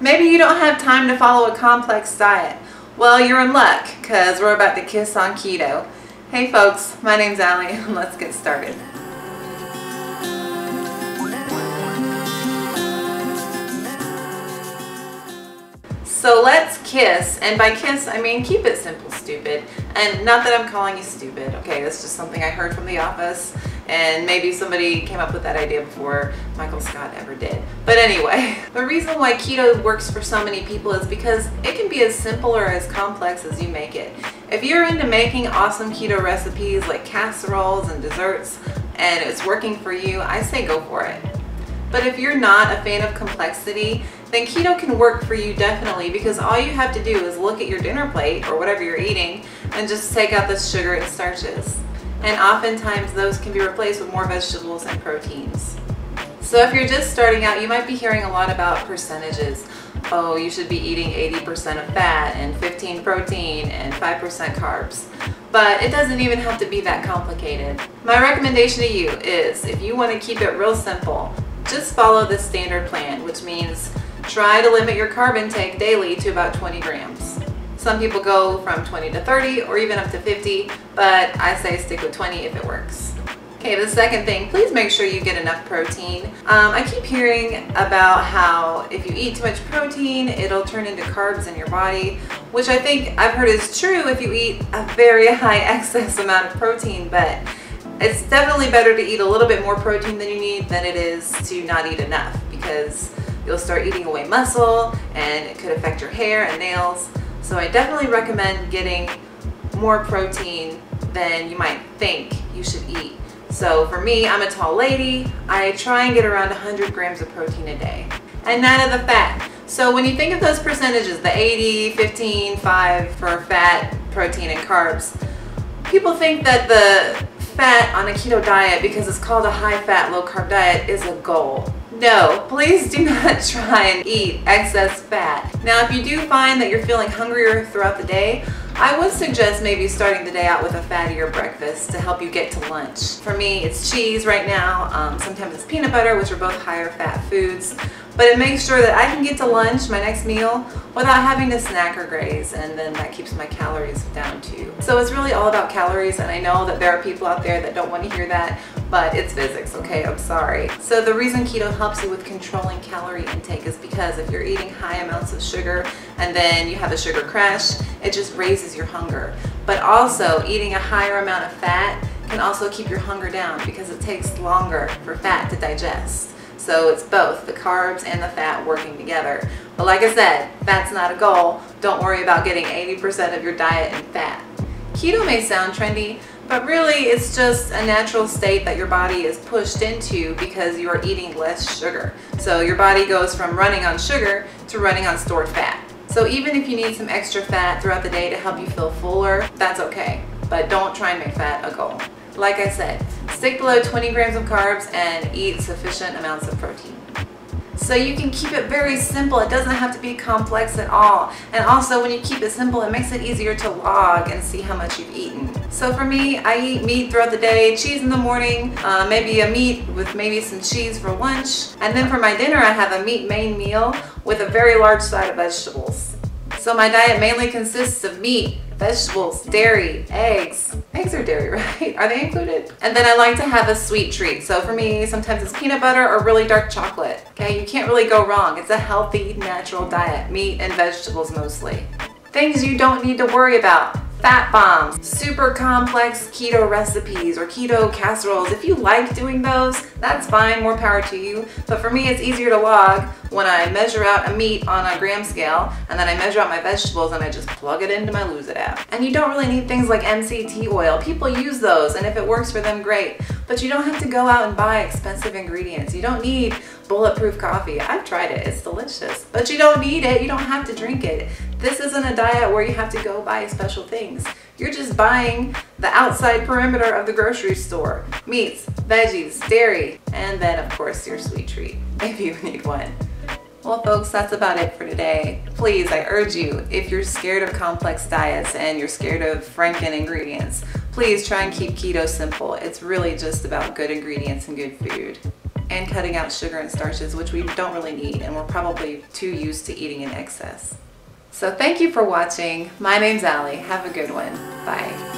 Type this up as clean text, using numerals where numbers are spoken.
Maybe you don't have time to follow a complex diet. Well, you're in luck, because we're about to kiss on keto. Hey folks, my name's Allie, and let's get started. So let's kiss, and by kiss I mean keep it simple, stupid. And not that I'm calling you stupid, okay? That's just something I heard from the office, and maybe somebody came up with that idea before Michael Scott ever did. But anyway, the reason why keto works for so many people is because it can be as simple or as complex as you make it. If you're into making awesome keto recipes like casseroles and desserts, and it's working for you, I say go for it. But if you're not a fan of complexity, then keto can work for you definitely, because all you have to do is look at your dinner plate or whatever you're eating and just take out the sugar and starches. And oftentimes those can be replaced with more vegetables and proteins. So if you're just starting out, you might be hearing a lot about percentages. Oh, you should be eating 80% of fat and 15 protein and 5% carbs. But it doesn't even have to be that complicated. My recommendation to you is, if you want to keep it real simple, just follow the standard plan, which means try to limit your carb intake daily to about 20 grams. Some people go from 20 to 30 or even up to 50, but I say stick with 20 if it works. Okay, the second thing, please make sure you get enough protein. I keep hearing about how if you eat too much protein, it'll turn into carbs in your body, which I think I've heard is true if you eat a very high excess amount of protein, but it's definitely better to eat a little bit more protein than you need than it is to not eat enough, because you'll start eating away muscle and it could affect your hair and nails. So I definitely recommend getting more protein than you might think you should eat. So for me, I'm a tall lady. I try and get around 100 grams of protein a day. And none of the fat. So when you think of those percentages, the 80, 15, 5 for fat, protein, and carbs, people think that the fat on a keto diet, because it's called a high-fat, low-carb diet, is a goal. No, please do not try and eat excess fat. Now, if you do find that you're feeling hungrier throughout the day, I would suggest maybe starting the day out with a fattier breakfast to help you get to lunch. For me, it's cheese right now. Sometimes it's peanut butter, which are both higher fat foods. But it makes sure that I can get to lunch, my next meal, without having to snack or graze, and then that keeps my calories down too. So it's really all about calories, and I know that there are people out there that don't want to hear that, but it's physics, okay? I'm sorry. So the reason keto helps you with controlling calorie intake is because if you're eating high amounts of sugar and then you have a sugar crash, it just raises your hunger. But also, eating a higher amount of fat can also keep your hunger down, because it takes longer for fat to digest. So it's both the carbs and the fat working together. But like I said, that's not a goal. Don't worry about getting 80% of your diet in fat. Keto may sound trendy, but really it's just a natural state that your body is pushed into because you are eating less sugar. So your body goes from running on sugar to running on stored fat. So even if you need some extra fat throughout the day to help you feel fuller, that's okay. But don't try and make fat a goal. Like I said, stick below 20 grams of carbs and eat sufficient amounts of protein. So you can keep it very simple. It doesn't have to be complex at all. And also, when you keep it simple, it makes it easier to log and see how much you've eaten. So for me, I eat meat throughout the day, cheese in the morning, maybe a meat with maybe some cheese for lunch. And then for my dinner, I have a meat main meal with a very large side of vegetables. So my diet mainly consists of meat, vegetables, dairy, eggs. Eggs are dairy, right? Are they included? And then I like to have a sweet treat. So for me, sometimes it's peanut butter or really dark chocolate. Okay, you can't really go wrong. It's a healthy, natural diet. Meat and vegetables mostly. Things you don't need to worry about. Fat bombs, super complex keto recipes or keto casseroles. If you like doing those, that's fine, more power to you. But for me, it's easier to log when I measure out a meat on a gram scale, and then I measure out my vegetables and I just plug it into my Lose It app. And you don't really need things like MCT oil. People use those, and if it works for them, great. But you don't have to go out and buy expensive ingredients. You don't need bulletproof coffee. I've tried it, it's delicious. But you don't need it, you don't have to drink it. This isn't a diet where you have to go buy special things. You're just buying the outside perimeter of the grocery store. Meats, veggies, dairy, and then of course your sweet treat, if you need one. Well folks, that's about it for today. Please, I urge you, if you're scared of complex diets and you're scared of Franken ingredients, please try and keep keto simple. It's really just about good ingredients and good food. and cutting out sugar and starches, which we don't really need, and we're probably too used to eating in excess. So thank you for watching. My name's Allie. Have a good one. Bye.